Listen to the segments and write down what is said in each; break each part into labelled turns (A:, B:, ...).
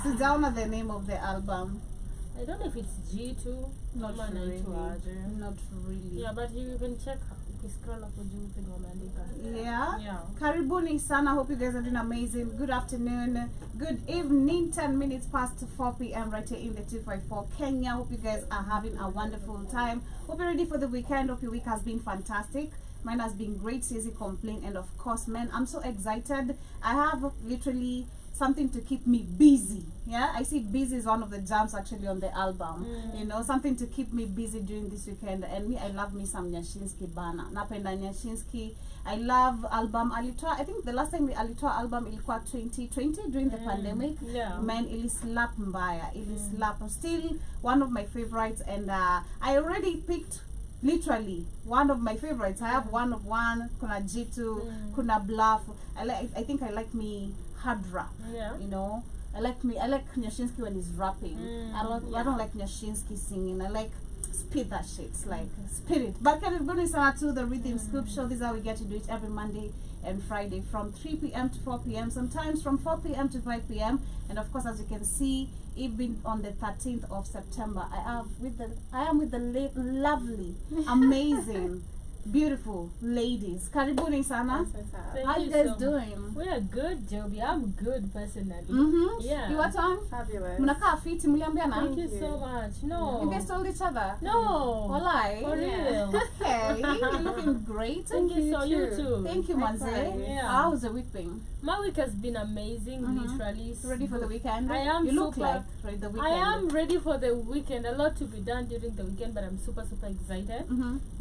A: Sijaona the name of the album.
B: I don't know if it's G2.
A: Not really. Not really.
B: Yeah, but you can check. Scroll up
A: Yeah. Karibuni sana. Hope you guys are doing amazing. Good afternoon. Good evening. 10 minutes past 4 p.m. right here in the 254 Kenya. Hope you guys are having a wonderful time. Hope you're ready for the weekend. Hope your week has been fantastic. Mine has been great. Siezi complain. And of course, man, I'm so excited. I have literally something to keep me busy. Yeah, I see busy is one of the jams actually on the album. You know, something to keep me busy during this weekend. And me, I love me some Nyashinski bana. Napenda Nyashinski. I love album Alitoa. I think the last time we Alitoa album ilikuwa 2020 during the pandemic.
B: Yeah.
A: Man, ili slap mbaya. Ili slap. Still one of my favorites, and I already picked literally one of my favorites. I have one of one. Kuna G2, kuna Bluff. I think I like me hard rap.
B: Yeah.
A: You know, I like Nyashinski when he's rapping. I don't like Nyashinski singing. I like spit that shit. It's like spirit. But karibuni sana to the Rhythm Scoop Show. This is how we get to do it every Monday and Friday from 3 p.m. to 4 p.m. Sometimes from 4 p.m. to 5 p.m. And of course, as you can see, even on the 13th of September, I am with the lovely, amazing, beautiful ladies. Karibuni sana. How you guys doing?
B: We are good, Joby. I'm good personally. Yeah.
A: You what on?
C: Fabulous.
A: Mnakaa fiti, mliambiana?
B: Thank you so much. No.
A: You guys told each other?
B: No.
A: Walai.
B: For real.
A: Okay. You're looking great.
B: Thank you so you too.
A: Thank you, Manze.
B: Yeah.
A: How's the week been?
B: My week has been amazing, literally.
A: Ready for the weekend?
B: I am
A: You look
B: super,
A: like ready the weekend.
B: I am ready for the weekend. A lot to be done during the weekend, but I'm super excited.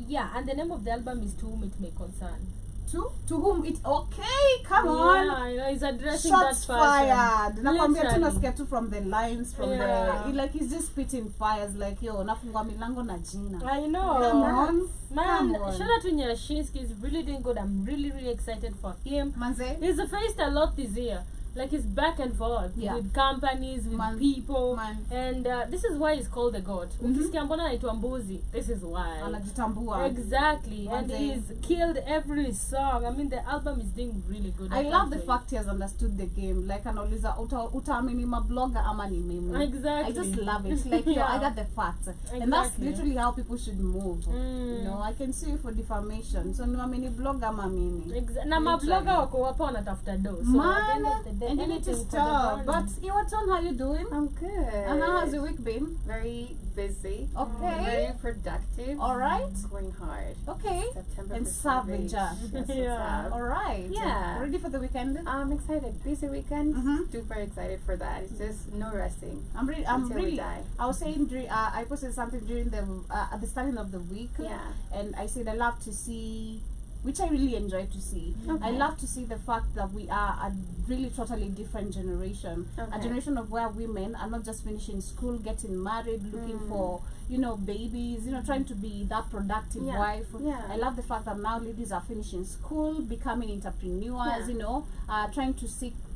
B: Yeah, and the name of the album is To Whom It May Concern.
A: To whom it okay, come on.
B: Yeah, I know, it's addressing
A: Shots
B: that person.
A: fired. Nakwambia tu
B: Literally.
A: nasikia tu from the lines from
B: Yeah.
A: the like he's just spitting fires like yo nafungwa milango na jina.
B: I know.
A: Come on.
B: Man,
A: Come on.
B: shout out to Nyashinski. He's really doing good. I'm really excited for him.
A: Manze.
B: He's faced a lot this year. Like he's back and forth with companies, with people. And this is why he's called the God. Ukisikia mbona anaitwa mbuzi, this is why.
A: Anajitambua.
B: Exactly. And
A: Manze.
B: he's killed every song. I mean, the album is doing really good.
A: I love the fact he has understood the game. Like anauliza utaamini mablogger ama ni mimi.
B: Exactly.
A: I just love it. Like yo, I got the facts. And that's literally how people should move. You know, I can sue you for defamation. So niamini blogger ama mimi.
B: Na mablogger wako wapo wanatafuta do. So at the end of the day,
A: and you need to
B: anything for the
A: stop.
B: brand.
A: But you what on? How you doing?
C: I'm good.
A: And how has your week been?
C: Very busy.
A: Okay.
C: Very productive.
A: All right.
C: Going hard.
A: Okay.
C: September
A: And
C: for
A: savage.
C: That's
B: Yeah.
A: All right.
C: Yeah.
A: Ready for the weekend?
C: I'm excited. Busy weekend. Super excited for that. It's just no resting.
A: I'm
C: Until we
A: really.
C: die.
A: I was saying I posted something during the at the starting of the week.
C: Yeah.
A: And I said I love to see, which I really enjoy to see. I love to see the fact that we are a really totally different generation. A generation of where women are not just finishing school, getting married, looking for, you know, babies, you know, trying to be that productive wife. I love the fact that now ladies are finishing school, becoming entrepreneurs, you know, trying to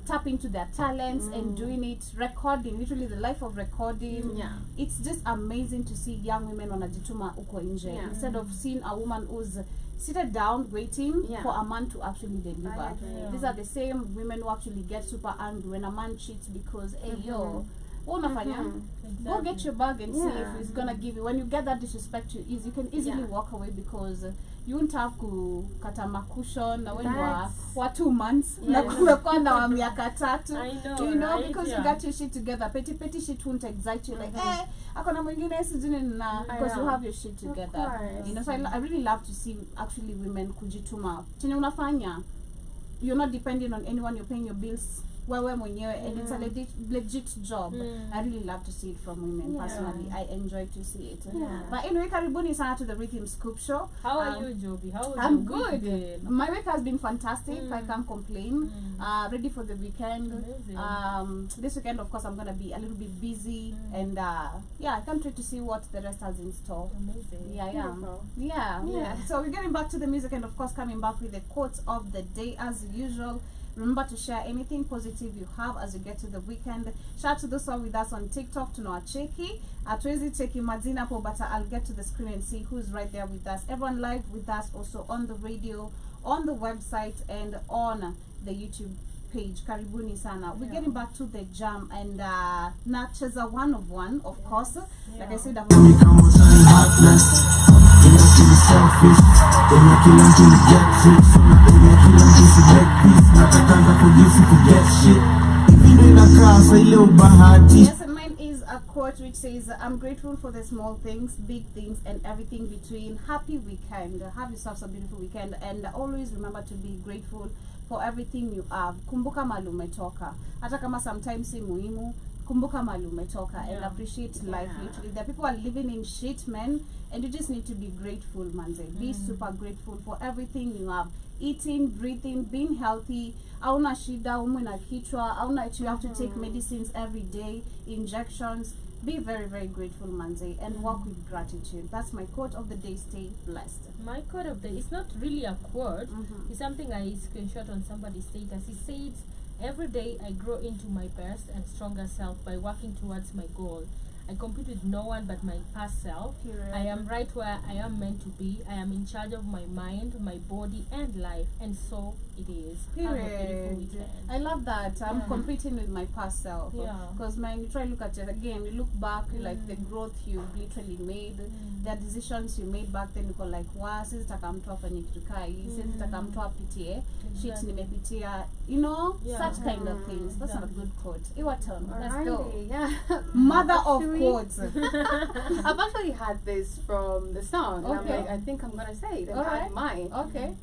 A: tap into their talents and doing it, recording, literally the life of recording. It's just amazing to see young women wanajituma uko nje instead of seeing a woman who's seated down waiting for a man to actually deliver. These are the same women who actually get super angry when a man cheats because hey yo, go get your bag and see if he's gonna give you. When you get that disrespect you can easily walk away because you won't have kukata makushon na when wa 2 months na kumekuwa na wa miaka 3, you know, because you got your shit together. Petty shit won't excite you like akona mwingine sijui na because you have your shit together. You know, so I really love to see actually women kujituma chenye unafanya. You're not depending on anyone, you're paying your bills wewe mwenyewe and it's a legit job. I really love to see it from women personally. I enjoy to see it. But anyway, karibuni sana to the Rhythm Scoop Show.
B: How are you, Joby? How
A: I'm good. My week has been fantastic. I can't complain. Ready for the weekend. This weekend, of course, I'm gonna be a little bit busy and I can't wait to see what the rest has in store.
B: Amazing.
A: Yeah. So we're getting back to the music and of course coming back with the quotes of the day as usual. Remember to share anything positive you have as you get to the weekend. Shout out to those who are with us on TikTok to know Cheki. Atwezi Cheki Madina po, but I'll get to the screen and see who's right there with us. Everyone live with us also on the radio, on the website, and on the YouTube page, Karibuni Sana. We're getting back to the jam, and Nacheza one of one, of course. Like I said, yes, and mine is a quote which says, I'm grateful for the small things, big things, and everything between. Happy weekend. Have yourselves a beautiful weekend, and always remember to be grateful for everything you have. Kumbuka mahali umetoka. Hata kama sometimes si muhimu, kumbuka mahali umetoka, and appreciate life. Literally, there are people are living in shit, man, and you just need to be grateful, manze. Be super grateful for everything you have. Eating, breathing, being healthy. Auna shida, umwe kichwa. Auna, you have to take medicines every day, injections. Be very, very grateful, manze, and walk with gratitude. That's my quote of the day. Stay blessed.
B: My quote of the day, it's not really a quote. It's something I screenshot on somebody's status. He said, every day I grow into my best and stronger self by working towards my goal. I compete with no one but my past self. I am right where I am meant to be. I am in charge of my mind, my body, and life, and so it is.
A: I love that. I'm competing with my past self. Because when you try to look at it again, you look back, like the growth you literally made, the decisions you made back then. You go like, wow, since takamtoa fanye kitu kai, since takamtoa pitie, shit nimepitia, you know, such kind of things. That's not a good quote. Your turn. Let's go. Mother of quotes.
C: I've actually had this from the song. And I'm like, I think I'm gonna say it. And I had mine.
A: Okay.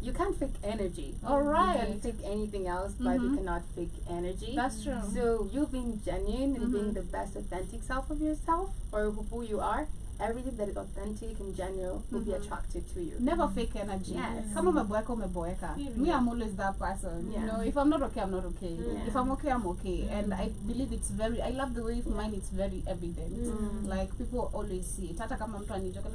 C: You can't fake energy.
A: Alright.
C: You can fake anything else, but you cannot fake energy.
A: That's true.
C: So you being genuine and being the best authentic self of yourself, or who you are, everything that is authentic and genuine will be attracted to you.
A: Never fake energy.
C: Yes.
A: Kama umeboeka. Me, I'm always that person. You know, if I'm not okay, I'm not okay. If I'm okay, I'm okay. And I believe it's I love the way for mine it's very evident. Like people always see it. Hata kama mtu anijoka,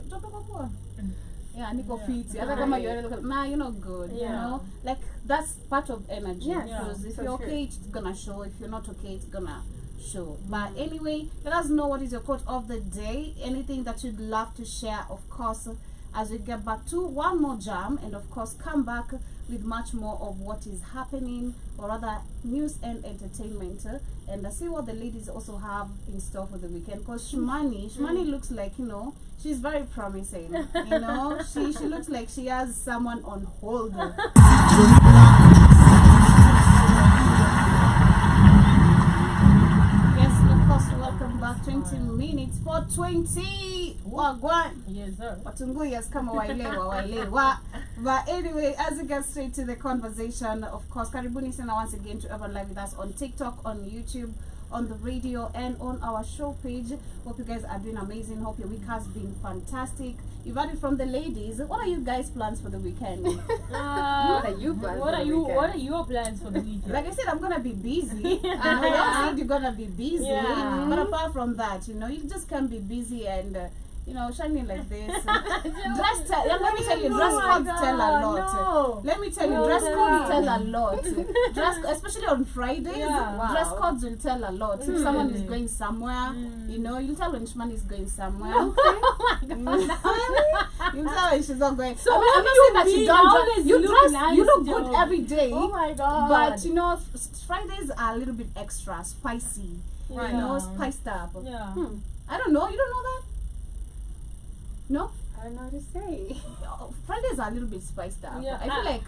A: yeah, niko fit. Hata kama you're nah, you're not good. You know, like that's part of energy. Because if you're okay, it's gonna show. If you're not okay, it's gonna show. But anyway, let us know what is your quote of the day. Anything that you'd love to share, of course, as we get back to one more jam, and of course come back with much more of what is happening, or rather news and entertainment, and see what the ladies also have in store for the weekend. Because Shmani looks like, you know, she's very promising. You know, she looks like she has someone on hold. Welcome back. 20 minutes for 20. Wagwan.
B: Yes, sir.
A: Watunguyas kama wailewa. But anyway, as we get straight to the conversation, of course, Karibuni Sana once again to everyone live with us on TikTok, on YouTube, on the radio, and on our show page. Hope you guys are doing amazing. Hope your week has been fantastic. You've heard it from the ladies. What are you guys' plans for the weekend?
C: What are you plans?
B: What are your plans for the weekend?
A: Like I said, I'm gonna be busy. You know, you said you're gonna be busy. But apart from that, you know, you just can't be busy and you know, shining like this. Let me tell you, dress codes tell a lot.
B: No.
A: Let me tell you, dress codes tell a lot. Especially on Fridays, dress codes will tell a lot. If someone is going somewhere, you know, you'll tell when Shman is going somewhere.
B: Oh my God.
A: You'll tell when she's not going.
B: So
A: I'm not saying that you don't dress.
B: Nice,
A: you look good every day.
B: Oh my God.
A: But you know, Fridays are a little bit extra spicy.
B: Right.
A: You know, spiced up.
B: Yeah.
A: I don't know. You don't know that? No?
C: I don't know what to say.
A: Fridays are a little bit spiced up.
B: Yeah.
A: I feel like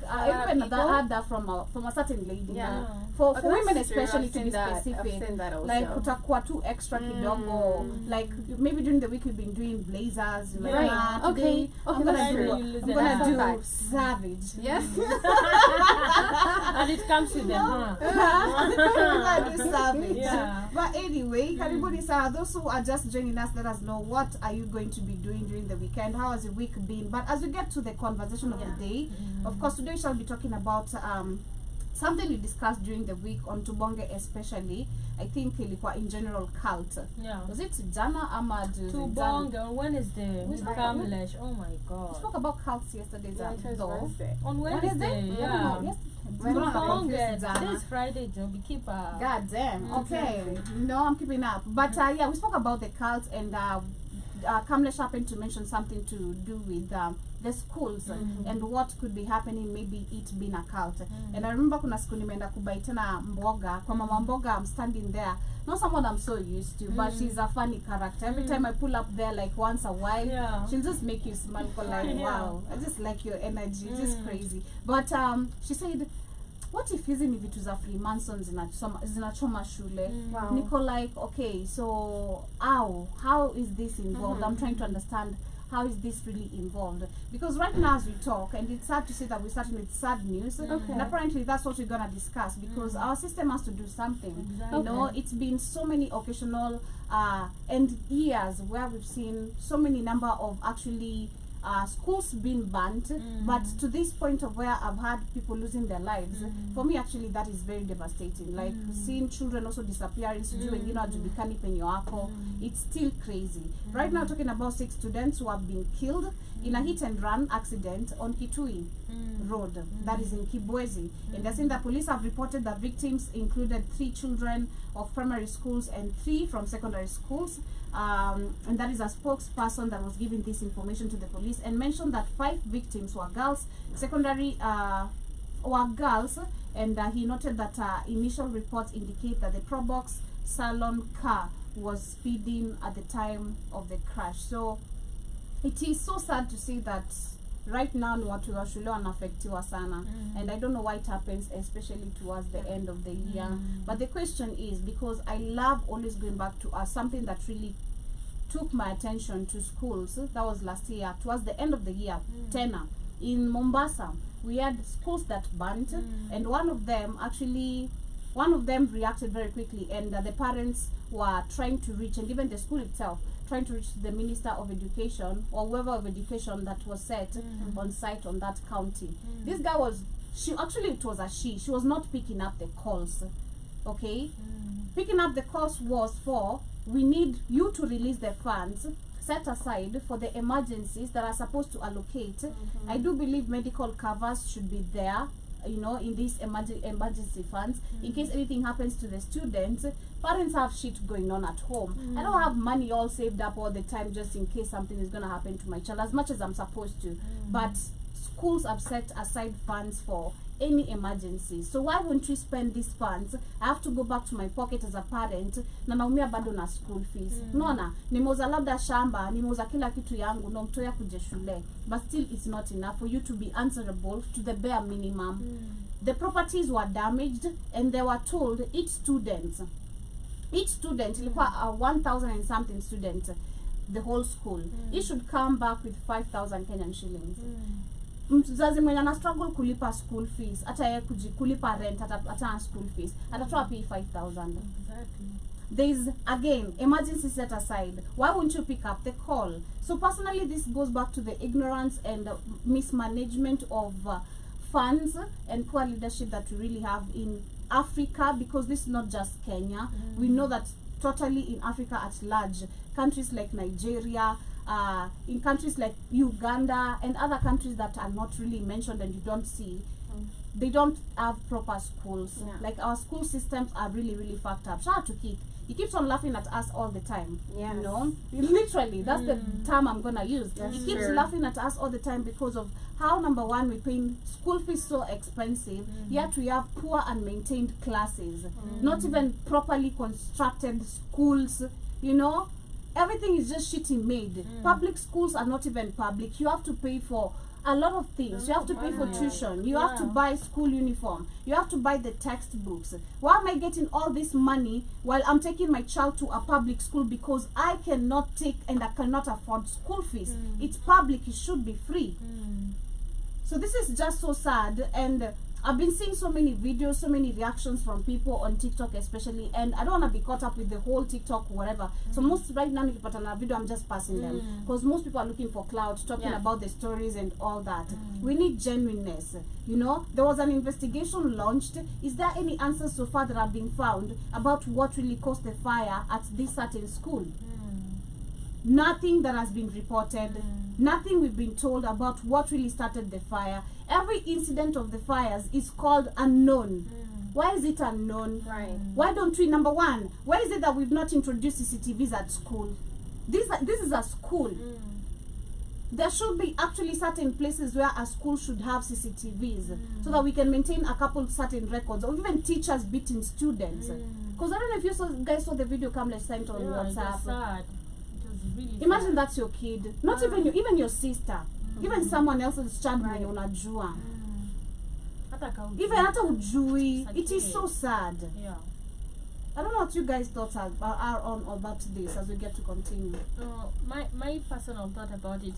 A: even I had that from a certain lady.
C: Yeah.
A: For
C: Okay,
A: women
C: that's true.
A: especially,
C: I've
A: to be
C: seen that. I've
A: specific.
C: seen that also.
A: Like kutakuwa too extra kidogo. Like maybe during the week you've been doing blazers. Like,
C: Right.
A: Today I'm
C: that's
A: gonna
C: true.
A: do savage.
C: Yes.
B: And it comes with them, huh?
A: I'm gonna do savage.
B: Yeah.
A: But anyway, Karibuni Sana, those who are just joining us, let us know what are you going to be doing during the weekend. How has the week been? But as we get to the conversation of the day, of course, today we shall be talking about something we discussed during the week on Tubonge, especially. I think ilikuwa in general cult.
B: Yeah.
A: Was it Jana Ahmad?
B: Tubonge on Wednesday with Kamlesh. Oh my God.
A: We spoke about cults yesterday, though.
B: On Wednesday, yeah.
A: Tubonge.
B: Today is Friday, Joe. We keep
A: God damn. Okay. No, I'm keeping up. But yeah, we spoke about the cult, and Kamlesh happened to mention something to do with the schools and what could be happening, maybe it being a cult. And I remember kuna siku nimeenda kubai tena mboga kwa mama mboga. I'm standing there, not someone I'm so used to, but she's a funny character. Every time I pull up there, like once a while, she'll just make you smile for like, wow, I just like your energy, just crazy. But she said, what if hizi ni vitu za Freemason zinachoma shule?
C: Wow.
A: Niko like, okay, so how is this involved? I'm trying to understand how is this really involved, because right now as we talk, and it's sad to say that we're starting with sad news, and apparently that's what we're gonna discuss, because our system has to do something. You know, it's been so many occasional and years where we've seen so many number of actually schools being burnt, but to this point of where I've had people losing their lives, for me actually that is very devastating. Like seeing children also disappearing, it's still crazy. Right now talking about 6 students who have been killed in a hit and run accident on Kitui Road, that is in Kibwezi. And they're saying that police have reported that victims included 3 children of primary schools and 3 from secondary schools. And that is a spokesperson that was giving this information to the police, and mentioned that 5 victims were girls, were girls, and he noted that initial reports indicate that the Probox Salon car was speeding at the time of the crash. So it is so sad to see that right now ni watu wa shule wanafektiwa sana, and I don't know why it happens, especially towards the end of the year. But the question is, because I love always going back to something that really took my attention to schools. That was last year, towards the end of the year, Tena in Mombasa, we had schools that burnt, and one of them reacted very quickly, and the parents were trying to reach, and even the school itself trying to reach the Minister of Education or whoever of education that was set on site on that county. This guy was, she was not picking up the calls, okay? Picking up the calls was for, we need you to release the funds set aside for the emergencies that are supposed to allocate. I do believe medical covers should be there, you know, in these emergency funds, in case anything happens to the students. Parents have shit going on at home. I don't have money all saved up all the time just in case something is going to happen to my child, as much as I'm supposed to. But schools have set aside funds for any emergency. So why wouldn't we spend these funds? I have to go back to my pocket as a parent, na naumia bado na school fees. Unaona, nimeuza labda shamba, nimeuza kila kitu yangu, na mtoya kuja shule. But still it's not enough for you to be answerable to the bare minimum. The properties were damaged, and they were told each student, ilikuwa 1,000 and something students, the whole school, it should come back with 5,000 Kenyan shillings. Mzazi mwenye ana struggle kulipa school fees, hata yeye kulipa rent, hata school fees, atatoa pay 5,000.
B: Exactly.
A: There is, again, emergency set aside. Why won't you pick up the call? So personally, this goes back to the ignorance and mismanagement of funds and poor leadership that we really have in Africa, because this is not just Kenya. We know that totally in Africa at large, countries like Nigeria, in countries like Uganda and other countries that are not really mentioned and you don't see, they don't have proper schools. Like our school systems are really, really fucked up. Shout out to Keith. He keeps on laughing at us all the time. You know, literally, that's the term I'm gonna use. He keeps laughing at us all the time because of how, number one, we're paying school fees so expensive, yet we have poor and maintained classes, not even properly constructed schools, you know. Everything is just shitty made. Public schools are not even public. You have to pay for a lot of things. You have to pay for tuition. You have to buy school uniform. You have to buy the textbooks. Why am I getting all this money while I'm taking my child to a public school because I cannot take and I cannot afford school fees? It's public. It should be free. So this is just so sad, and I've been seeing so many videos, so many reactions from people on TikTok especially, and I don't want to be caught up with the whole TikTok whatever. So most right now, nikipata video, I'm just passing them, because most people are looking for clout, talking about the stories and all that. We need genuineness, you know. There was an investigation launched. Is there any answers so far that have been found about what really caused the fire at this certain school? Nothing that has been reported. Nothing we've been told about what really started the fire. Every incident of the fires is called unknown. Why is it unknown? Why don't we, number one, why is it that we've not introduced CCTVs at school? This is a school. there should be actually certain places where a school should have CCTVs so that we can maintain a couple certain records, or even teachers beating students. Because I don't know if you guys saw the video Kamlesh sent on
B: It was
A: WhatsApp.
B: sad. It was really
A: Imagine
B: sad.
A: that's your kid, not even your sister, even someone else's child mwenye unajua.
B: Hata kama
A: Even hata ujui.
B: Sad
A: It is
B: case.
A: so sad.
B: Yeah.
A: I don't know what you guys thoughts are on about this as we get to continue.
B: My personal thought about it.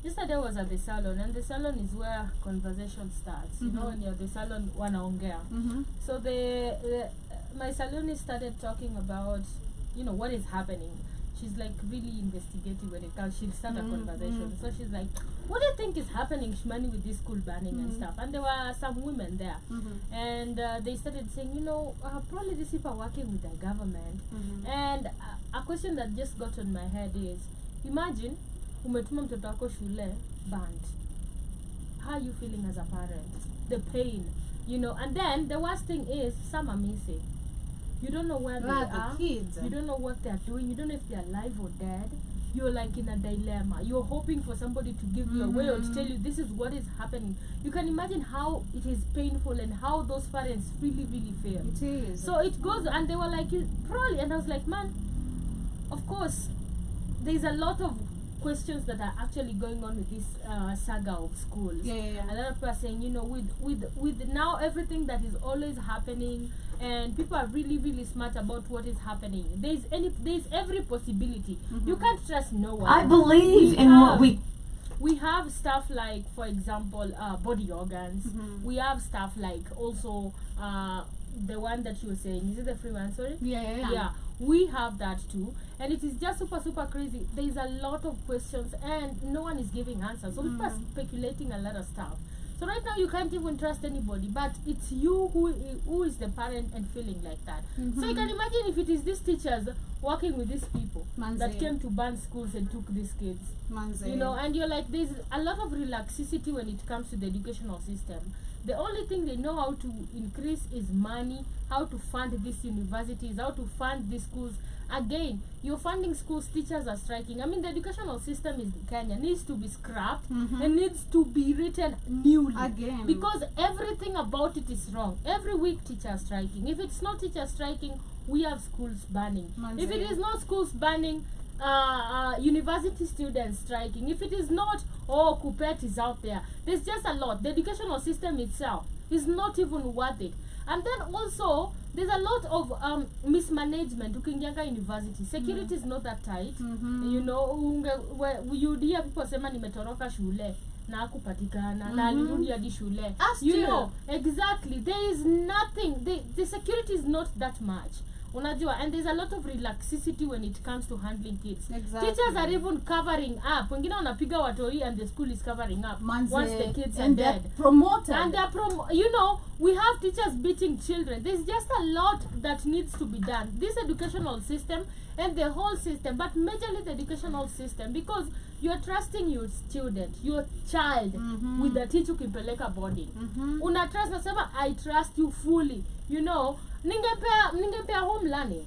B: Yesterday I was at the salon, and the salon is where conversation starts. You know, when you're at the salon, wanaongea. So my salonist started talking about, you know, what is happening. She's like really investigative when it comes. She'll start a conversation. So she's like, "What do you think is happening, Shmani, with this school banning and stuff?" And there were some women there, and they started saying, you know, probably these people are working with the government. And a question that just got on my head is, imagine umetuma mtoto wako shule banned. How are you feeling as a parent? The pain, you know. And then the worst thing is, some are missing. You don't know where they are.
A: Kids.
B: You don't know what they're doing. You don't know if they're alive or dead. You're like in a dilemma. You're hoping for somebody to give you a way or to tell you this is what is happening. You can imagine how it is painful and how those parents really, really feel.
A: It is.
B: So it goes, and they were like, probably, and I was like, man, of course, there's a lot of questions that are actually going on with this saga of schools.
A: Yeah.
B: A lot of people are saying, you know, with now everything that is always happening, and people are really, really smart about what is happening. There's every possibility. You can't trust no one.
D: I believe in what
B: we have stuff like, for example, body organs. We have stuff like also the one that you were saying. Is it the free one? Sorry.
A: Yeah.
B: We have that too, and it is just super crazy. There is a lot of questions, and no one is giving answers. So people are speculating a lot of stuff. So right now you can't even trust anybody, but it's you who is the parent and feeling like that. So you can imagine if it is these teachers working with these people that came to ban schools and took these kids. You know, and you're like, there's a lot of relaxity when it comes to the educational system. The only thing they know how to increase is money, how to fund these universities, how to fund these schools. Again, you're funding schools, teachers are striking. I mean, the educational system in Kenya needs to be scrapped and needs to be written newly.
A: Again.
B: Because everything about it is wrong. Every week teachers striking. If it's not teachers striking, we have schools banning. If it is not schools banning, university students striking. If it is not, Kupet is out there. There's just a lot. The educational system itself is not even worth it. And then also, there's a lot of mismanagement. Ukiingianga university, security is not that tight. You know, you hear people say, nimetoroka shule na hakupatikana na alirudi hadi shule. You know, exactly. There is nothing. The security is not that much. Unajua, and there's a lot of relaxity when it comes to handling kids.
A: Exactly.
B: Teachers are even covering up. Wengine wanapiga watoi and the school is covering up once the kids are dead.
A: Promoted.
B: And they're you know, we have teachers beating children. There's just a lot that needs to be done. This educational system and the whole system, but majorly the educational system, because you're trusting your student, your child, with the teacher ukimpeleka boarding. Una trust, nasema, I trust you fully. You know, ningepea home learning,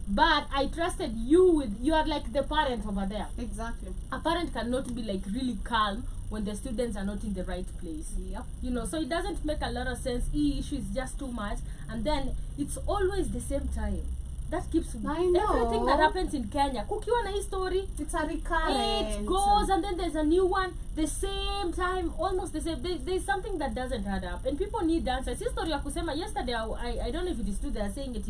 B: but I trusted you with, you are like the parent over there.
A: Exactly.
B: A parent cannot be like really calm when the students are not in the right place.
A: Yep.
B: You know, so it doesn't make a lot of sense. Issue is just too much, and then it's always the same time. That keeps everything that happens in Kenya. Kukiwa na hii story,
A: it's a recurrent.
B: it goes, and then there's a new one, the same time, almost the same. There's something that doesn't add up, and people need answers. Hii story ya kusema yesterday, I don't know if it is true, they are saying it,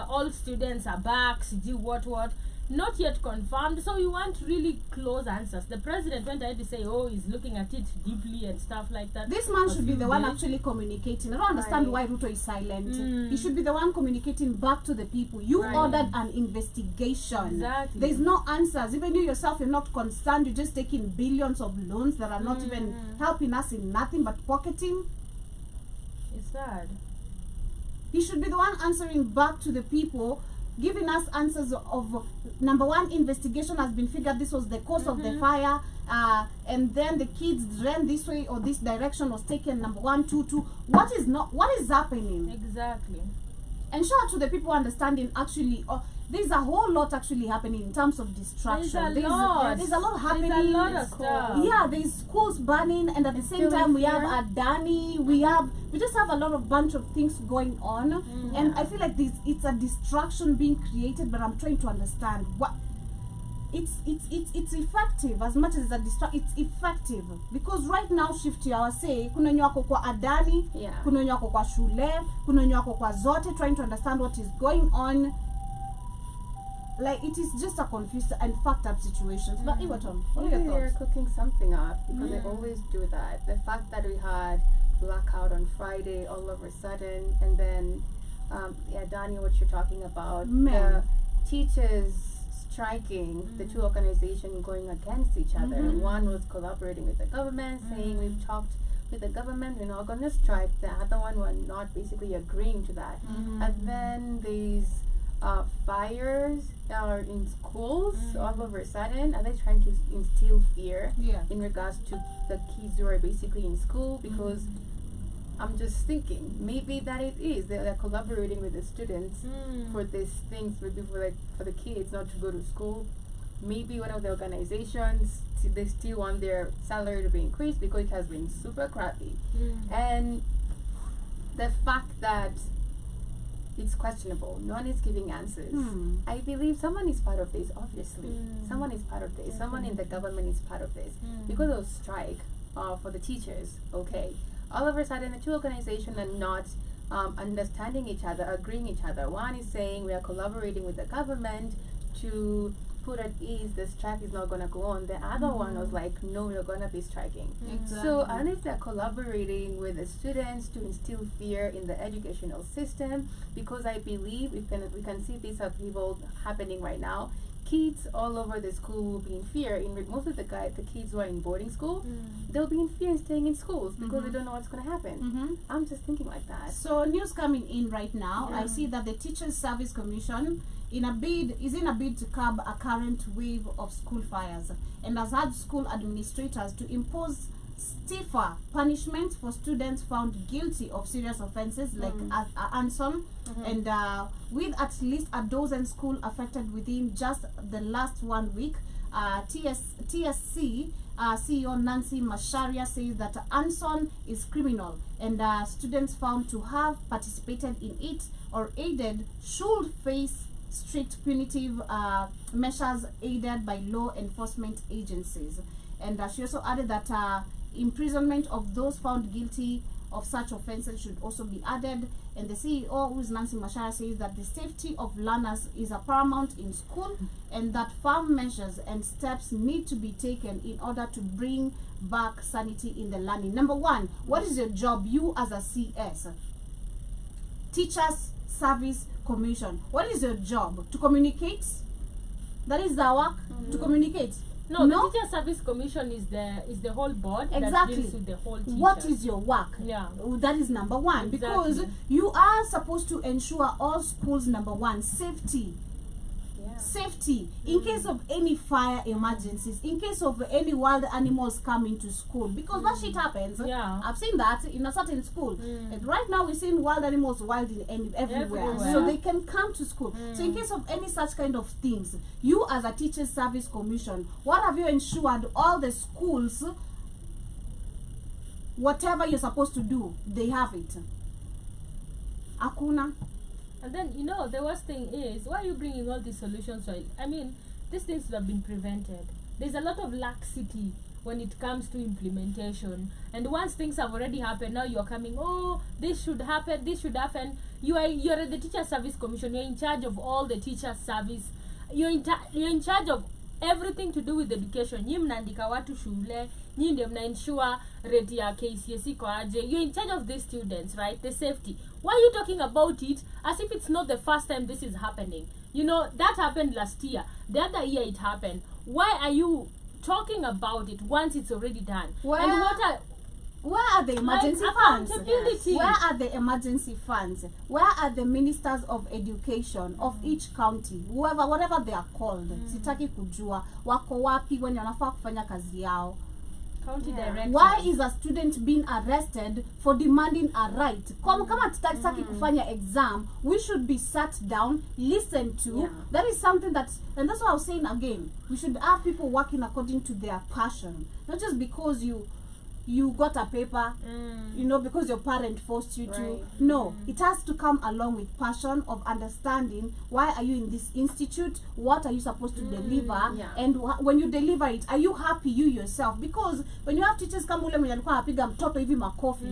B: all students are back, sijui what. Not yet confirmed, so we want really close answers. The president went ahead to say, he's looking at it deeply and stuff like that.
A: This man should be the one actually communicating. I don't understand why Ruto is silent. He should be the one communicating back to the people. You ordered an investigation.
B: Exactly.
A: There's no answers. Even you yourself, you're not concerned. You're just taking billions of loans that are not even helping us in nothing but pocketing.
B: It's sad.
A: He should be the one answering back to the people, giving us answers of, number one, investigation has been figured, this was the cause of the fire, and then the kids ran this way or this direction was taken, number 1, 2, 2. What is happening?
B: Exactly.
A: And shout out to the people understanding actually. There's a whole lot actually happening in terms of distraction. There's a lot happening.
B: There's a lot of stuff.
A: Yeah, there's schools burning, and at the same time we have Adani. We just have a lot of bunch of things going on, and I feel like it's a distraction being created. But I'm trying to understand what. It's effective as much as it's effective, because right now shift ya wase kuna wenye wako kwa Adani, kuna wenye wako kwa shule, kuna wenye wako kwa zote, trying to understand what is going on. Like, it is just a confused and fucked up situation. But Iwaton, what are your thoughts?
C: They're cooking something up, because they always do that. The fact that we had blackout on Friday all of a sudden, and then Dani, what you're talking about, the teachers striking, the two organizations going against each other. One was collaborating with the government, saying we've talked with the government, we're not going to strike. The other one were not basically agreeing to that. And then these fires are in schools all over a sudden. Are they trying to instill fear in regards to the kids who are basically in school? Because I'm just thinking maybe that it is they're collaborating with the students for these things, maybe for the kids not to go to school. Maybe one of the organizations, they still want their salary to be increased because it has been super crappy. And the fact that it's questionable, no one is giving answers. I believe someone is part of this, obviously. Someone is part of this. Someone in the government is part of this. Because of strike for the teachers, okay. All of a sudden, the two organizations are not understanding each other, agreeing each other. One is saying we are collaborating with the government to put at ease the strike is not going to go on. The other one was like, no, we're going to be striking. So unless they're collaborating with the students to instill fear in the educational system, because I believe we can see this upheaval happening right now. Kids all over the school will be in fear. Most of the kids who are in boarding school, they'll be in fear staying in schools because they don't know what's going to happen. I'm just thinking like that.
A: So news coming in right now, I see that the Teachers Service Commission is in a bid to curb a current wave of school fires, and has urged school administrators to impose stiffer punishments for students found guilty of serious offences like arson, and with at least a dozen schools affected within just the last 1 week. TSC CEO Nancy Macharia says that arson is criminal, and students found to have participated in it or aided should face strict punitive measures aided by law enforcement agencies. And she also added that imprisonment of those found guilty of such offences should also be added. And the CEO, who is Nancy Macharia, says that the safety of learners is a paramount in school, and that firm measures and steps need to be taken in order to bring back sanity in the learning. Number one, what is your job, you as a CS? Teachers Service Commission. What is your job? To communicate? That is the work? To communicate?
B: No, the Teacher Service Commission is the whole board that deals with the whole teachers.
A: What is your work?
B: Yeah.
A: That is number one. Because you are supposed to ensure all schools, number one, safety. Safety in case of any fire emergencies, in case of any wild animals coming to school, because that shit happens. I've seen that in a certain school. And right now we're seeing wild animals everywhere, so they can come to school. So in case of any such kind of things, you as a Teachers Service Commission, what have you ensured all the schools, whatever you're supposed to do, they have it? Akuna.
B: And then, you know, the worst thing is, why are you bringing all these solutions? Right? I mean, these things would have been prevented. There's a lot of laxity when it comes to implementation. And once things have already happened, now you're coming, oh, this should happen, this should happen. You're at the Teacher Service Commission. You're in charge of all the teacher service. You're in charge of everything to do with education. Nyi mnaandika watu shule, nyi ndio mna-ensure rate ya KCSE kwa aje. You're in charge of these students, right? The safety. Why are you talking about it as if it's not the first time this is happening? You know, that happened last year. The other year it happened. Why are you talking about it once it's already done?
A: Where are the emergency funds? Where are the emergency funds? Where are the ministers of education of each county, whatever they are called? Sitaki kujua wako wapi when wanafaa kufanya kazi yao.
B: County director.
A: Why is a student being arrested for demanding a right? Kama tutaki kufanya exam, we should be sat down, listened to. That is something that, and that's what I was saying again. We should have people working according to their passion, not just because you got a paper, you know, because your parent forced you to. No, it has to come along with passion of understanding why are you in this institute, what are you supposed to deliver, and when you deliver it, are you happy you yourself? Because when you have teachers kama ule mwenye alikuwa anapiga mtoto hivi makofi,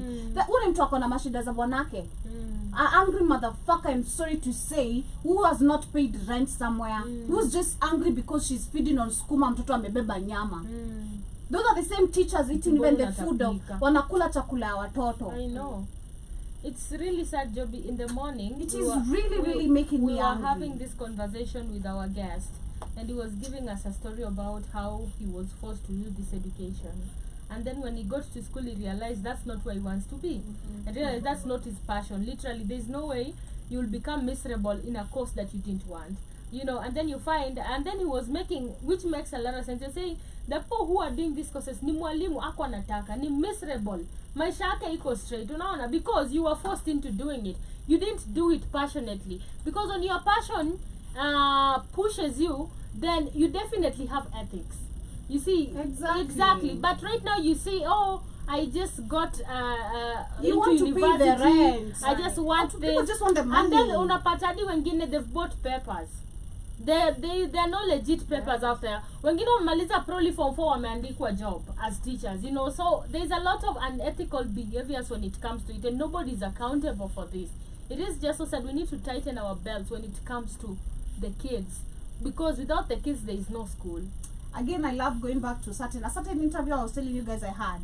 A: ule mtu ako na mashida za bwanake, an angry motherfucker, I'm sorry to say, who has not paid rent somewhere, who's just angry because she's feeding on skuma mtoto amebeba nyama. Those are the same teachers eating even the food of wanakula chakula ya watoto.
B: I know. It's really sad, Joby. In the morning,
A: it is really making me angry.
B: We were having this conversation with our guest, and he was giving us a story about how he was forced to do this education. And then when he got to school, he realized that's not where he wants to be. And realized that's not his passion. Literally, there's no way you'll become miserable in a course that you didn't want. You know, and then you find, and then he was making, which makes a lot of sense. You're saying, the people who are doing these courses, ni mwalimu ako anataka, ni miserable. Maisha yake iko straight, unaona, because you were forced into doing it. You didn't do it passionately. Because when your passion pushes you, then you definitely have ethics. You see, exactly. But right now you see, oh, I just got
A: you
B: into
A: want to
B: university.
A: Pay the rent.
B: I just want this.
A: People just want the money.
B: And then unapatadi wengine they've bought papers. There are no legit papers out there. Wengine wamaliza proli form 4 wameandikwa job as teachers, you know. So there's a lot of unethical behaviors when it comes to it, and nobody is accountable for this. It is just so sad. We need to tighten our belts when it comes to the kids, because without the kids there is no school.
A: Again, I love going back to a certain interview I was telling you guys I had,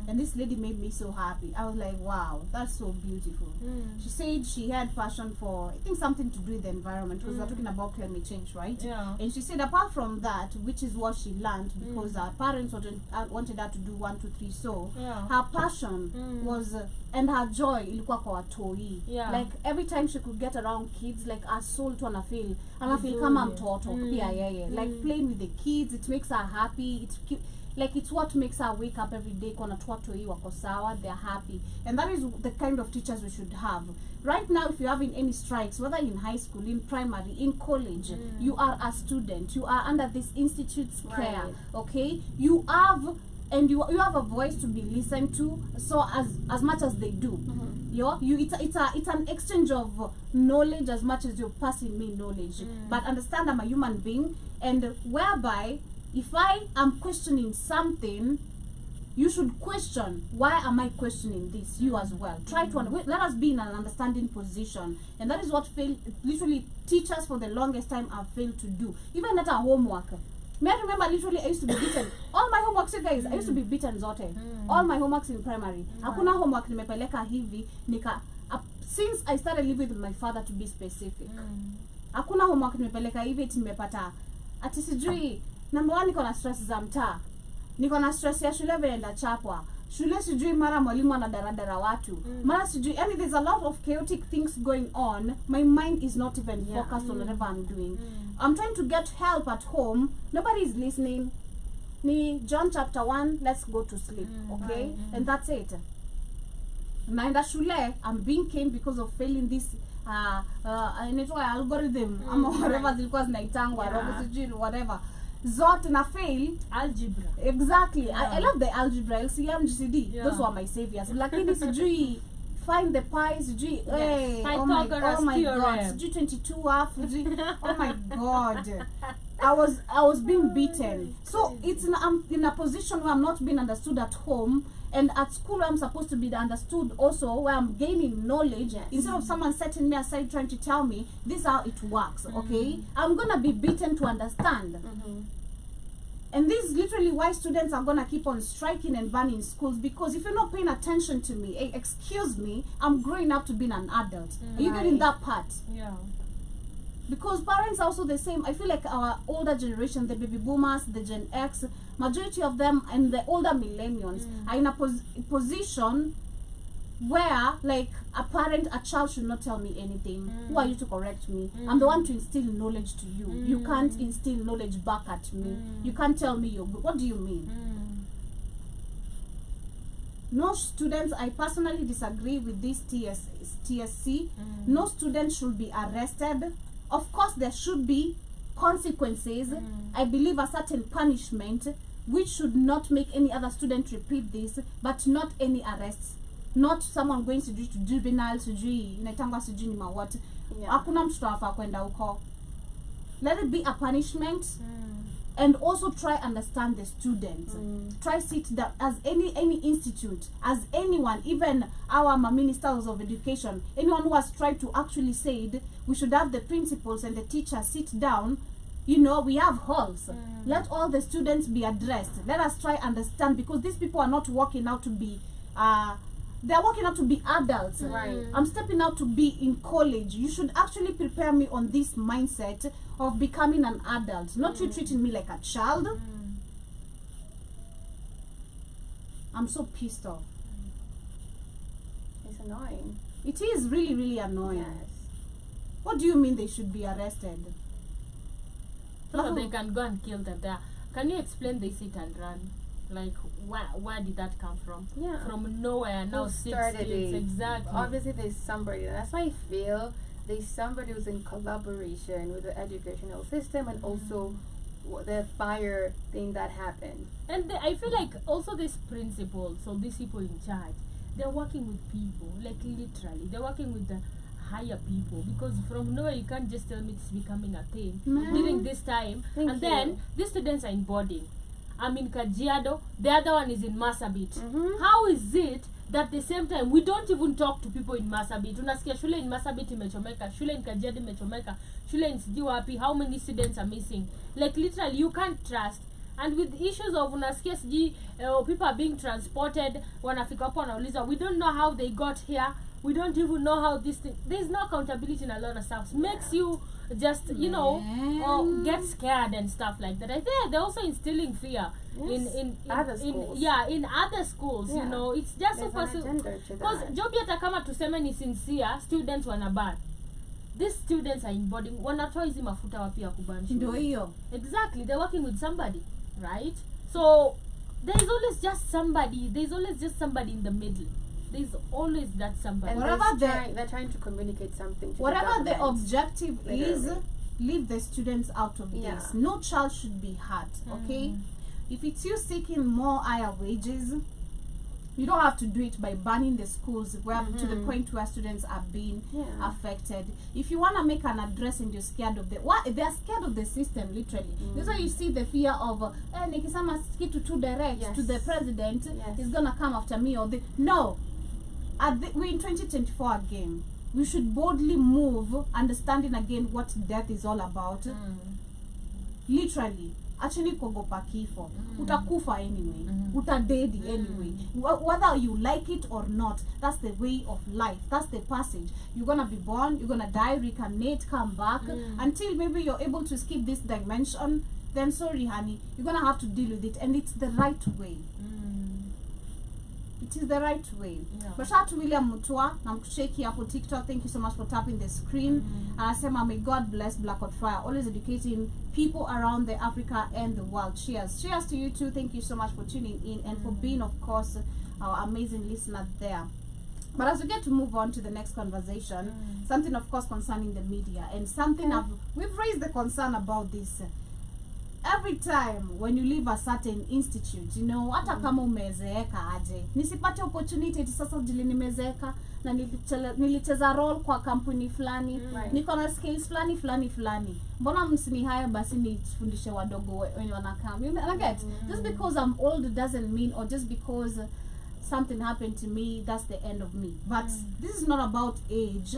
A: and this lady made me so happy. I was like, wow, that's so beautiful. She said she had passion for, I think, something to do with the environment, because we're talking about climate change, right? And she said apart from that, which is what she learned, because her parents wanted her to do 1, 2, 3, so her passion was and her joy ilikuwa kwa watoi. Like every time she could get around kids, like her soul to anafeel kama mtoto pia yeye, like playing with the kids, it makes her happy. It's what makes her wake up every day kwa watoi wako sawa, they're happy. And that is the kind of teachers we should have. Right now, if you're having any strikes, whether in high school, in primary, in college, you are a student, you are under this institute's care, okay? You have a voice to be listened to, so as much as they do. It's an exchange of knowledge as much as you're passing me knowledge. But understand I'm a human being, and whereby if I am questioning something, you should question, why am I questioning this? You as well. Try to let us be in an understanding position, and that is what literally teachers for the longest time have failed to do. Even at our homework. May I remember literally I used to be beaten. All my homeworks, you guys, I used to be beaten zote. All my homeworks in primary. Hakuna homework nimepeleka hivi since I started living with my father, to be specific. Hakuna homework nimepeleka hivi eti nimepata. Ati sijui number 1 niko na stress za mtaa. Niko na stress ya shule venda chapwa. Shule sijui mara mwalimu anadaradara watu. Mara sijui, I mean, there's a lot of chaotic things going on. My mind is not even focused on whatever I'm doing. I'm trying to get help at home. Nobody is listening. Ni John chapter 1, let's go to sleep, okay? And that's it. Naenda shule, I'm being caned because of failing this algorithm. Whatever zilikuwa zinaitangwa, whatever. Zote na fail
B: algebra.
A: Exactly. I love the algebra, LCM, GCD. Those were my saviors. Lakini sijui find the pi, sijui oh my god, sijui 22 half, oh my god. I was being beaten. So I'm in a position where I'm not being understood at home, and at school where I'm supposed to be understood also, where I'm gaining knowledge. Instead of someone setting me aside trying to tell me this is how it works, okay? I'm gonna be beaten to understand. And this is literally why students are gonna keep on striking and banning schools, because if you're not paying attention to me, hey, excuse me, I'm growing up to be an adult. Are you getting that part?
B: Yeah.
A: Because parents are also the same. I feel like our older generation, the baby boomers, the Gen X, majority of them and the older millennials are in a position where, like, a child should not tell me anything. Who are you to correct me? I'm the one to instill knowledge to you. You can't instill knowledge back at me. You can't tell me you're good. What do you mean? No students, I personally disagree with this TSC. No student should be arrested. Of course, there should be consequences. I believe a certain punishment which should not make any other student repeat this, but not any arrests. Not someone going to juvenile sijui inaitangwa sijui ni what. Hakuna mtoto afaa kwenda huko. Let it be a punishment. And also try understand the students. Try sit down as any institute, as anyone, even our ministers of education, anyone who has tried to actually say it, we should have the principals and the teachers sit down. You know, we have halls. Let all the students be addressed. Let us try understand, because these people are not working out to be they're working out to be adults.
C: Right.
A: I'm stepping out to be in college. You should actually prepare me on this mindset of becoming an adult, not you treating me like a child. I'm so pissed off.
C: It's annoying.
A: It is really, really annoying.
C: Yes.
A: What do you mean they should be arrested?
B: So they can go and kill them there. Can you explain this hit and run? Like, where did that come from?
C: Yeah.
B: From nowhere. Now
C: Who
B: 6
C: started
B: kids.
C: it?
B: Exactly.
C: Obviously, there's somebody. That's why I feel there's somebody who's in collaboration with the educational system and also the fire thing that happened.
B: And I feel like also these principals, so these people in charge, they're working with people, like literally. They're working with the higher people, because from nowhere you can't just tell me it's becoming a thing during this time.
C: Thank
B: and
C: you.
B: then these students are in boarding. I'm in Kajiado, the other one is in Marsabit. How is it that at the same time we don't even talk to people in Marsabit? Unasikia shule in Marsabit imechomeka, shule in Kajiado imechomeka, shule in sijui wapi, how many students are missing? Like literally you can't trust. And with issues of unasikia sijui people are being transported, wanafika hapo wanauliza, we don't know how they got here, we don't even know how this thing, there's no accountability in a lot of stuff. Makes you just, you know, get scared and stuff like that. I think they're also instilling fear in
C: other schools.
B: in other schools, you know. It's just so possible. Because jobi hata kama tuseme ni sincere, students wanaban. These students are in boarding. Wanatoa hizi mafuta wapi ya kuban shule?
A: Ndio hiyo.
B: Exactly, they're working with somebody, right? So there's always just somebody in the middle. There's always that somebody.
C: And
A: Whatever
C: they're trying to communicate something to
A: whatever
C: the
A: the objective is,
C: Literally.
A: leave the students out of
C: Yeah.
A: this. No child should be hurt, okay? If it's you seeking more higher wages, you don't have to do it by banning the schools where to the point where students are being affected. If you want to make an address and you're scared of they're scared of the system, literally. That's why you see the fear of nikisema kitu too direct to the president, he's gonna come after me, or no. We're in 2024 again. We should boldly move, understanding again what death is all about. Literally. Actually, kuogopa kifo. Utakufa anyway. Utadedi anyway. Whether you like it or not, that's the way of life. That's the passage. You're gonna be born, you're gonna die, reincarnate, come back. Until maybe you're able to skip this dimension, then sorry honey, you're gonna have to deal with it. And it's the right way. It is the right way. Bashatu William Mutua, namkucheki hapo TikTok. Thank you so much for tapping the screen. Anasema may God bless Black Hot Fire, always educating people around the Africa and the world. Cheers. Cheers to you too. Thank you so much for tuning in and for being, of course, our amazing listener there. But as we get to move on to the next conversation, something of course concerning the media, and something we've raised the concern about this. Every time when you leave a certain institute, you know, hata kama umezeeka aje, nisipate opportunity eti sasa jili nimezeeka na nilicheza role kwa kampuni fulani, niko na skills fulani, mbona msini haya basi nifundishe wadogo wenye wanakaa. I get, just because I'm old doesn't mean, or just because something happened to me, that's the end of me. But this is not about age,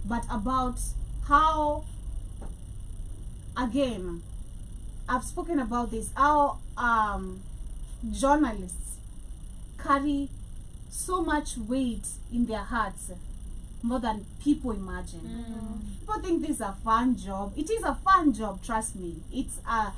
A: but about how, again, I've spoken about this, how journalists carry so much weight in their hearts, more than people imagine. People think this is a fun job. It is a fun job, trust me. I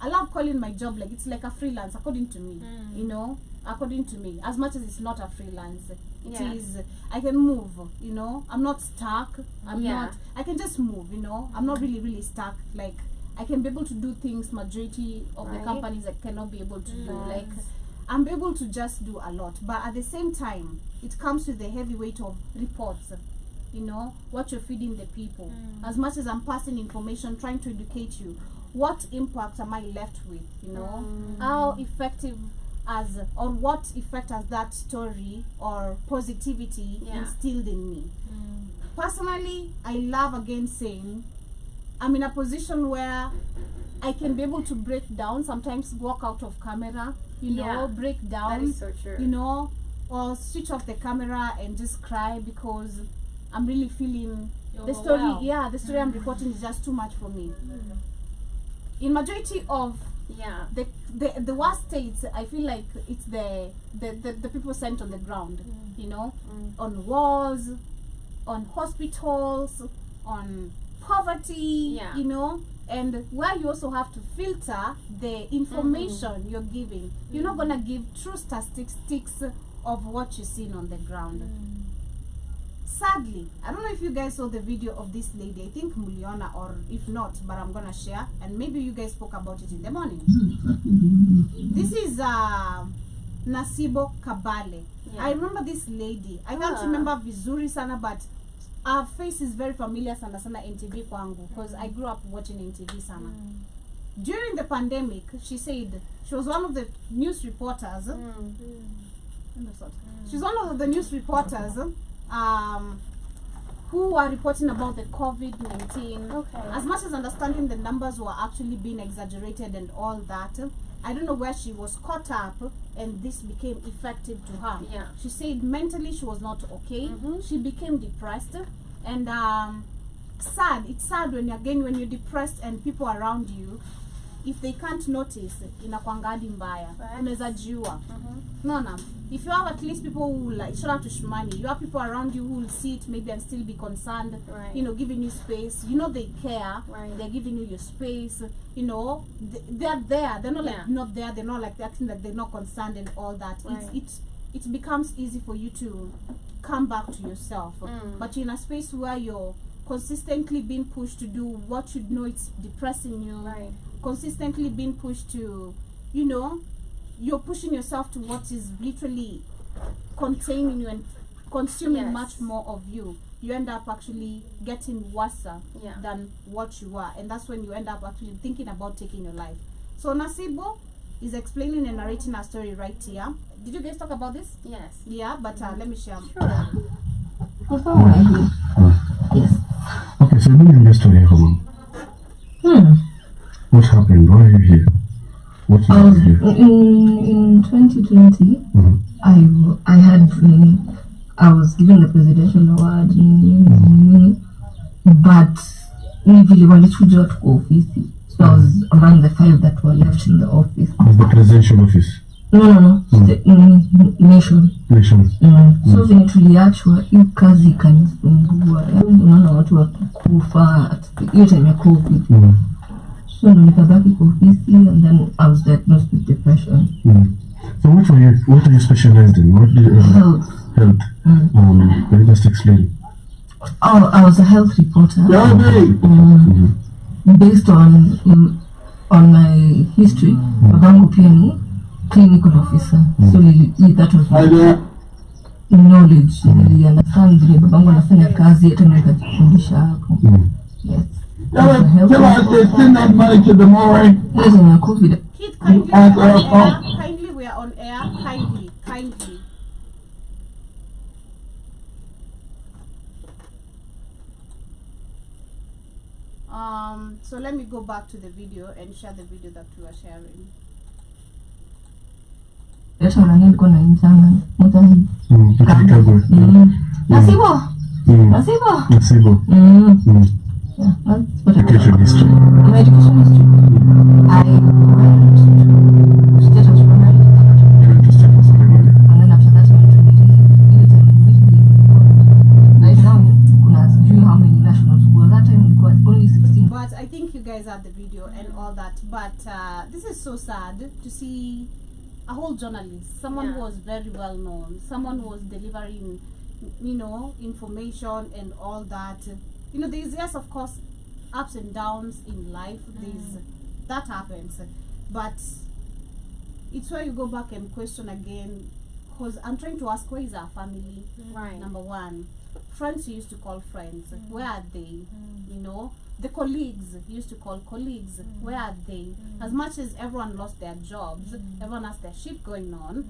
A: love calling my job like, it's like a freelance, according to me, you know, according to me, as much as it's not a freelance. It is, I can move, you know, I'm not stuck, I can just move, you know, I'm not really stuck, like, I can be able to do things majority of the companies that cannot be able to do. Like, I'm able to just do a lot. But at the same time, it comes with the heavy weight of reports. You know, what you're feeding the people. As much as I'm passing information, trying to educate you, what impact am I left with? You know, how effective or what effect has that story or positivity instilled in me? Personally, I love again saying I'm in a position where I can be able to break down, sometimes walk out of camera, you know, break down,
C: that is so true.
A: you know, or switch off the camera and just cry because I'm really feeling the story. Yeah, the story I'm reporting is just too much for me. In majority of the worst states, I feel like it's the people sent on the ground, you know, on wars, on hospitals, on poverty, you know, and where you also have to filter the information you're giving. You're not gonna give true statistics of what you're seeing on the ground. Sadly, I don't know if you guys saw the video of this lady. I think Muliona, or if not, but I'm gonna share, and maybe you guys spoke about it in the morning. This is Nasibo Kabale. I remember this lady. I can't remember vizuri sana, but her face is very familiar sana NTV kwangu, because I grew up watching NTV sana. During the pandemic, she said she was one of the news reporters. She's one of the news reporters who are reporting about the COVID-19. As much as understanding the numbers were actually being exaggerated and all that, I don't know where she was caught up and this became effective to her. She said mentally she was not okay. She became depressed, and it's sad when you're depressed and people around you, if they can't notice, inakwangadi mbaya, unaweza jua. No. If you have at least people who like shout out to Shmani, you have people around you who will see it maybe and still be concerned, you know, giving you space. You know they care, they're giving you your space, you know, they're there. They're not like not there, they're not like acting like they're not concerned and all that. It becomes easy for you to come back to yourself. But you're in a space where you're consistently being pushed to do what you know it's depressing you, consistently being pushed to, you know, you're pushing yourself to what is literally containing you and consuming much more of you. You end up actually getting worse than what you are, and that's when you end up actually thinking about taking your life. So Nasibo is explaining and narrating her story right here. Did you guys talk about this?
C: Yes.
A: Yeah, but let me share.
D: Yes. Okay, so bring your story, come on. What happened? Why are you here? What did you do?
E: In 2020, I was given the presidential award, but nivili walichuja tuko ofisi. So I was among the 5 that were left in the office.
D: The presidential office?
E: No. Nation. So venye tuliachwa, hiyo kazi ikanisumbua. Unaona watu wakufa hiyo time ya COVID. So nikabaki kwa ofisi, and then I was diagnosed with depression.
D: So what are you specialized in? What do you,
E: health.
D: Can you just explain?
E: Oh, I was a health reporter. Based on my history, babangu pia ni clinical officer. So that was my knowledge. Nili understand vile babangu anafanya kazi, hata nikajifundisha hapo. Yes.
D: Send that money to the more.
A: Kid, kindly, we are on air. Kindly. So let me go back to the video and share the video that we were sharing.
E: Nasibo. Yeah, that's what
D: education history.
E: My education history. I went to State House Primary. And then after that I went to right now do you know how many national schools? That time it was only 16.
A: But I think you guys had the video and all that. But this is so sad to see a whole journalist, someone who was very well known, someone who was delivering, you know, information and all that. You know, there's, yes, of course, ups and downs in life. That happens. But it's where you go back and question again, because I'm trying to ask, where is our family?
C: Right.
A: Number one. Friends you used to call friends, where are they? You know, the colleagues you used to call colleagues, where are they? As much as everyone lost their jobs, everyone has their shit going on,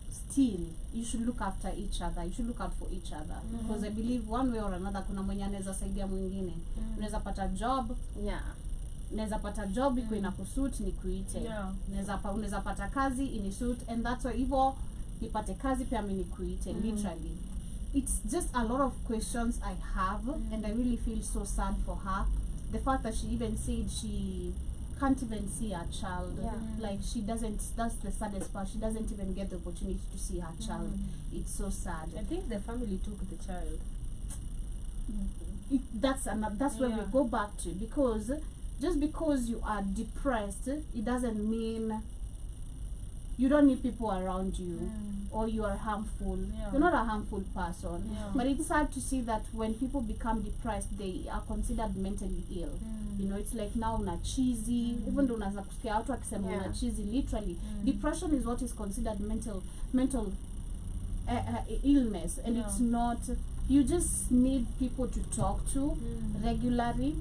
A: still you should look after each other, you should look out for each other, because I believe one way or another kuna mwenye anaweza saidia mwingine. Unaweza pata job, unaweza pata job iko inakusuit nikuite, unaweza pata kazi inisuit, and that's why hivyo nipate kazi pia mimi nikuite. Literally, it's just a lot of questions I have, and I really feel so sad for her. The fact that she even said she can't even see her child, like she doesn't, that's the saddest part, she doesn't even get the opportunity to see her child. It's so sad.
B: I think the family took the child.
A: That's where we go back to, because just because you are depressed, it doesn't mean you don't need people around you, or you are harmful. You're not a harmful person. But it's sad to see that when people become depressed, they are considered mentally ill. You know, it's like now una cheesy, even though unaanza kusikia watu akisema una cheesy, literally. Depression is what is considered mental illness, and it's not. You just need people to talk to regularly.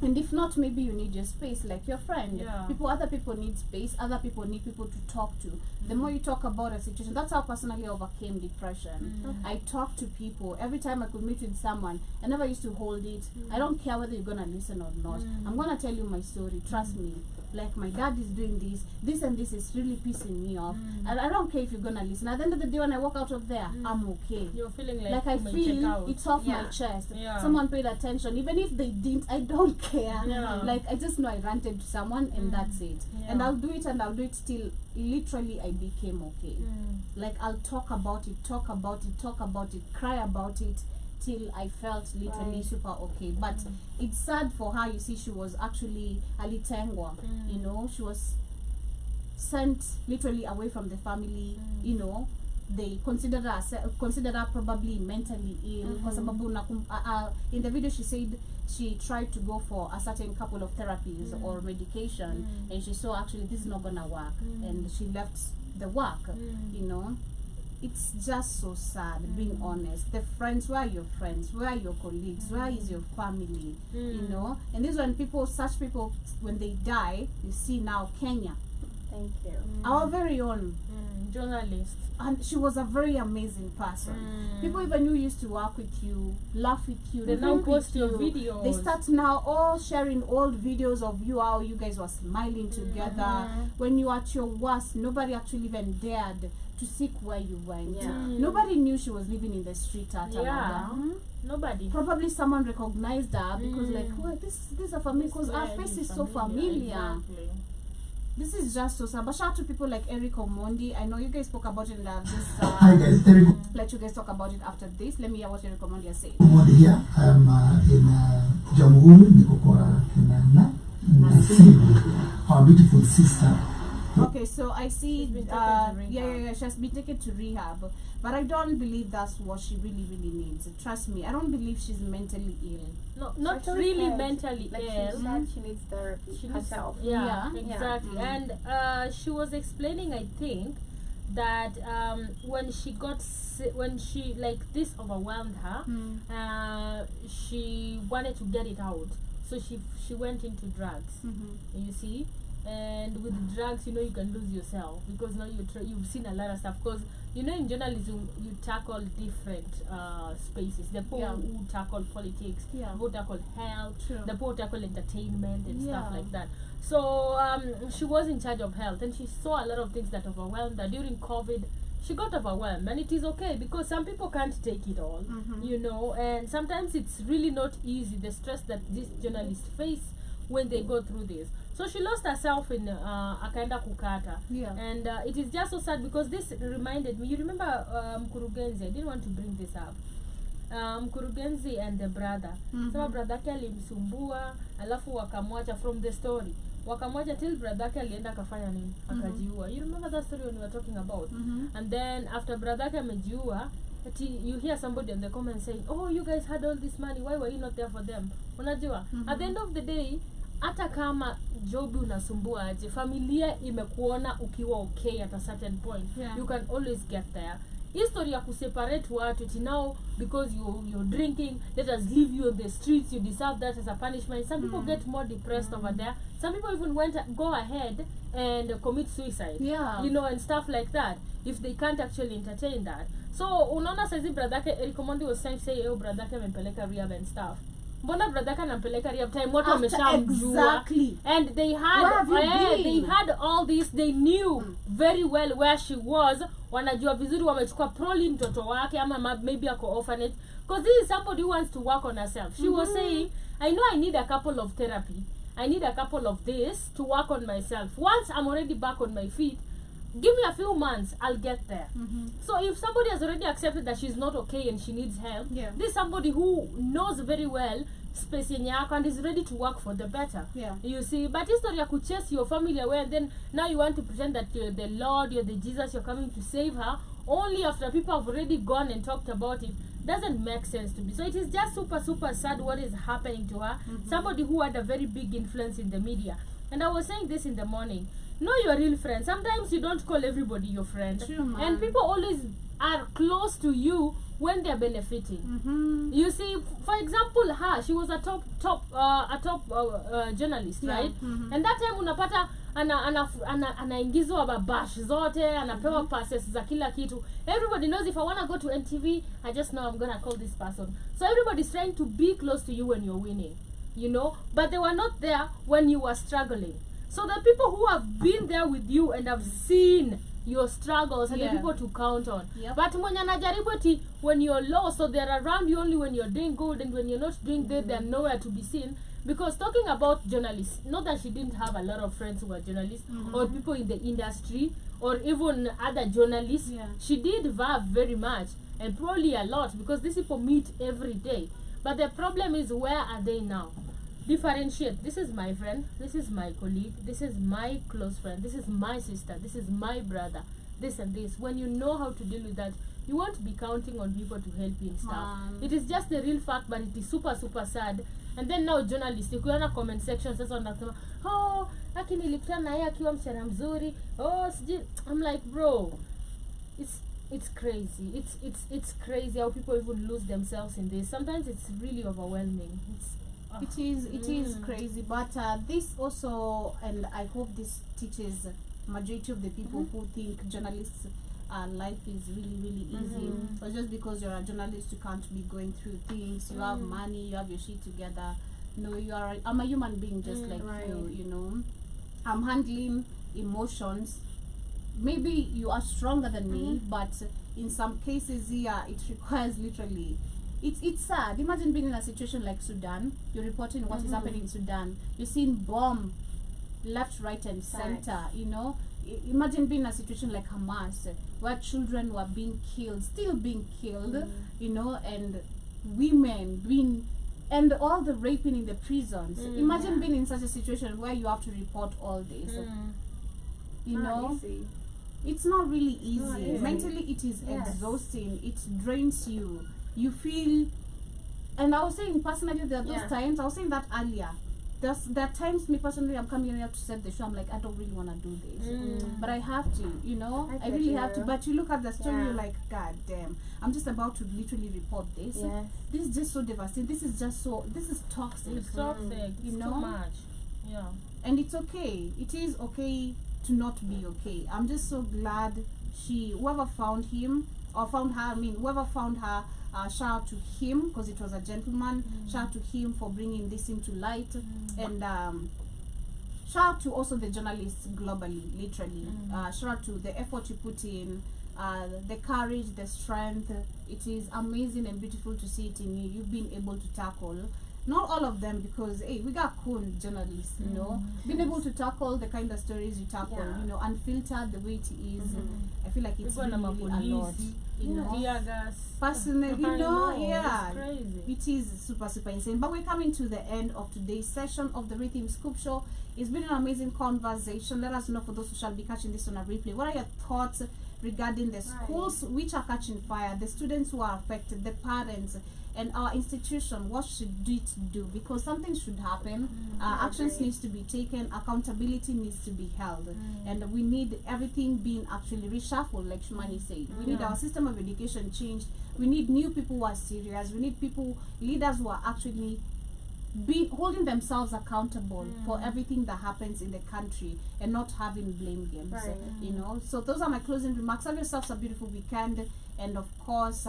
A: And if not, maybe you need your space, like your friend. Other people need space, other people need people to talk to. The more you talk about a situation, that's how personally I overcame depression. I talk to people. Every time I could meet with someone, I never used to hold it. I don't care whether you're gonna listen or not. I'm gonna tell you my story, trust me. Like, my dad is doing this and this is really pissing me off, and I don't care if you're gonna listen. At the end of the day, when I walk out of there, I'm okay.
B: You're feeling like
A: I feel it's off my chest. Someone paid attention, even if they didn't, I don't care. Like, I just know I ranted to someone, and that's it. And I'll do it till literally I became okay. Like, I'll talk about it, cry about it, till I felt literally super okay. But it's sad for her. You see, she was actually alitengwa. You know, she was sent literally away from the family. You know, they considered her probably mentally ill. In the video she said she tried to go for a certain couple of therapies or medication, and she saw actually this is not gonna work, and she left the work. You know, it's just so sad, being honest. The friends, where are your friends? Where are your colleagues? Where is your family? You know, and this is when such people, when they die, you see now Kenya.
C: Thank you.
A: Our very own
B: journalist.
A: And she was a very amazing person. People even who used to work with you, laugh with you,
B: they now post your videos.
A: They start now all sharing old videos of you, how you guys were smiling together. When you were at your worst, nobody actually even dared to seek where you went. Nobody knew she was living in the street at
B: Nobody.
A: Probably someone recognized her because like, well, this is a family, because our face is so familiar.
B: Exactly.
A: This is just so sad. But shout out to people like Eric Omondi. I know you guys spoke about it in this.
F: Hi guys, Eric.
A: Let you guys talk about it after this. Let me hear what Eric Omondi has said.
F: Omondi here. I'm in Jamhuri, niko kwa kina our beautiful sister.
A: Okay, so I see. She has been taken to rehab, but I don't believe that's what she really needs. Trust me, I don't believe she's mentally ill.
B: No, not really mentally
C: like
B: ill.
C: She needs therapy herself.
B: Exactly. And she was explaining, I think, that when she like this overwhelmed her, she wanted to get it out, so she went into drugs. You see. And with drugs, you know, you can lose yourself, because now you've seen a lot of stuff. Because you know, in journalism, you tackle different spaces. The people who tackle politics, the people who tackle health, the people who tackle entertainment and stuff like that. So she was in charge of health, and she saw a lot of things that overwhelmed her during COVID. She got overwhelmed, and it is okay, because some people can't take it all, you know, and sometimes it's really not easy, the stress that these journalists face when they go through this. So she lost herself in akaenda kukata. And it is just so sad, because this reminded me, you remember Mkurugenzi, I didn't want to bring this up. Mkurugenzi and the brother. Sema brother yake alimsumbua, alafu wakamwacha from the story. Wakamwacha till brother yake alienda kafanya nini? Akajiua. You remember that story when we were talking about? And then after brother yake amejiua, you hear somebody in the comments saying, oh, you guys had all this money, why were you not there for them? Unajua? At the end of the day, hata kama job unasumbua aje, familia imekuona ukiwa okay at a certain point. You can always get there. History ya kuseparate watu now because you're drinking, let us leave you on the streets, you deserve that as a punishment. Some people get more depressed over there. Some people even go ahead and commit suicide. You know, and stuff like that if they can't actually entertain that. So unaona saizi bradake Eric Omondi was saying bradake amempeleka rehab and stuff. Mbona bradaka nampeleka rehab time watu wameshamjua, and they had all this, they knew very well where she was, wanajua vizuri, wamechukua probably mtoto wake ama maybe ako orphanage, because this is somebody who wants to work on herself. She was saying, I know I need a couple of therapy, I need a couple of this to work on myself. Once I'm already back on my feet, give me a few months, I'll get there. So if somebody has already accepted that she's not okay and she needs help, this is somebody who knows very well space yako and is ready to work for the better. You see, but history ya chase your family away, and then now you want to pretend that you're the Lord, you're the Jesus, you're coming to save her only after people have already gone and talked about it, doesn't make sense to me. So it is just super sad what is happening to her. Somebody who had a very big influence in the media. And I was saying this in the morning, know your real friends. Sometimes you don't call everybody your friend. And people always are close to you when they're benefiting. You see, for example, she was a top journalist, right? And that time unapata anaingizwa babash zote, anapewa passes za kila kitu. Everybody knows if I want to go to NTV, I just know I'm going to call this person. So everybody's trying to be close to you when you're winning, you know, but they were not there when you were struggling. So the people who have been there with you and have seen your struggles are the people to count on. But when you're low, so they're around you only when you're doing good, and when you're not doing good, they're nowhere to be seen. Because talking about journalists, not that she didn't have a lot of friends who were journalists or people in the industry or even other journalists, she did have very much, and probably a lot, because these people meet every day. But the problem is, where are they now? Differentiate. This is my friend, this is my colleague, this is my close friend, this is my sister, this is my brother, this and this. When you know how to deal with that, you won't be counting on people to help you and stuff. It is just the real fact, but it is super sad. And then now journalists, you can comment section, oh, lakini nilikutana naye akiwa msichana mzuri, oh, I'm like, bro, it's crazy. It's crazy how people even lose themselves in this. Sometimes it's really overwhelming.
A: It is crazy, but this also, and I hope this teaches majority of the people who think journalists life is really easy. So just because you're a journalist, you can't be going through things. You have money, you have your shit together. No, I'm a human being just like you, you know. I'm handling emotions. Maybe you are stronger than me, but in some cases here, it requires literally. It's sad. Imagine being in a situation like Sudan. You're reporting what is happening in Sudan. You're seeing bomb left, right, and center. You know. Imagine being in a situation like Hamas, where children were being killed, still being killed. You know, and women being, and all the raping in the prisons. Imagine being in such a situation where you have to report all this. You know. It's not really easy. Mentally, it is exhausting. It drains you. You feel, and I was saying personally, there are those times, I was saying that earlier, there are times me personally, I'm coming here to set the show, I'm like, I don't really want to do this, but I have to, you know, I really have to. But you look at the story, you're like, God damn, I'm just about to literally report this. This is just so devastating. This is toxic.
B: It's toxic.
A: You know,
B: too much.
A: And it's okay. It is okay to not be okay. I'm just so glad whoever found him or found her. I mean, whoever found her. Shout out to him, because it was a gentleman. Shout out to him for bringing this into light, and shout out to also the journalists globally, literally. Shout out to the effort you put in, the courage, the strength. It is amazing and beautiful to see it in you. You've been able to tackle, not all of them, because hey, we got cool journalists, you know, being able to tackle the kind of stories you tackle, you know, unfiltered the way it is. I feel like it's really a lot. You know, personally, you know,
B: it's crazy.
A: It is super insane. But we're coming to the end of today's session of the Rhythm Scoop Show. It's been an amazing conversation. Let us know, for those who shall be catching this on a replay, what are your thoughts regarding the schools which are catching fire, the students who are affected, the parents, and our institution, what should it do? Because something should happen. Actions needs to be taken. Accountability needs to be held, and we need everything being actually reshuffled, like Shumani said. We need our system of education changed. We need new people who are serious. We need leaders who are actually holding themselves accountable for everything that happens in the country and not having blame games. You know, so those are my closing remarks. Have yourselves a beautiful weekend, and of course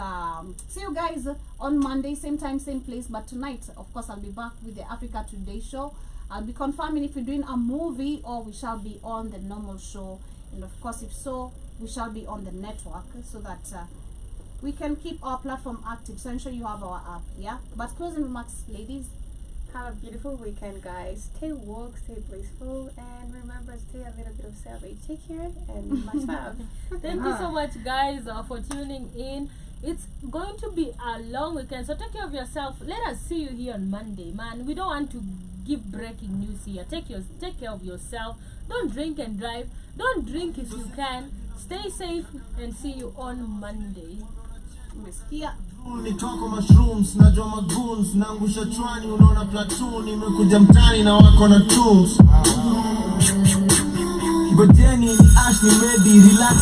A: see you guys on Monday, same time, same place. But tonight, of course, I'll be back with the Africa Today show. I'll be confirming if we're doing a movie or we shall be on the normal show, and of course, if so, we shall be on the network, so that we can keep our platform active. So ensure you have our app. Yeah, but closing remarks, ladies.
C: Have a beautiful weekend, guys. Stay woke, stay blissful, and remember, stay a little bit of savage. Take care and much love.
B: Thank you so much, guys, for tuning in. It's going to be a long weekend, so take care of yourself. Let us see you here on Monday, man. We don't want to give breaking news here. Take care of yourself. Don't drink and drive. Don't drink if you can. Stay safe, and see you on Monday.
G: Nitoko mushrooms, najua magoons, naangusha chwani, unaona platoon, nimekuja mtani na wako na tools. Gojeni, Ash ni ready, relax.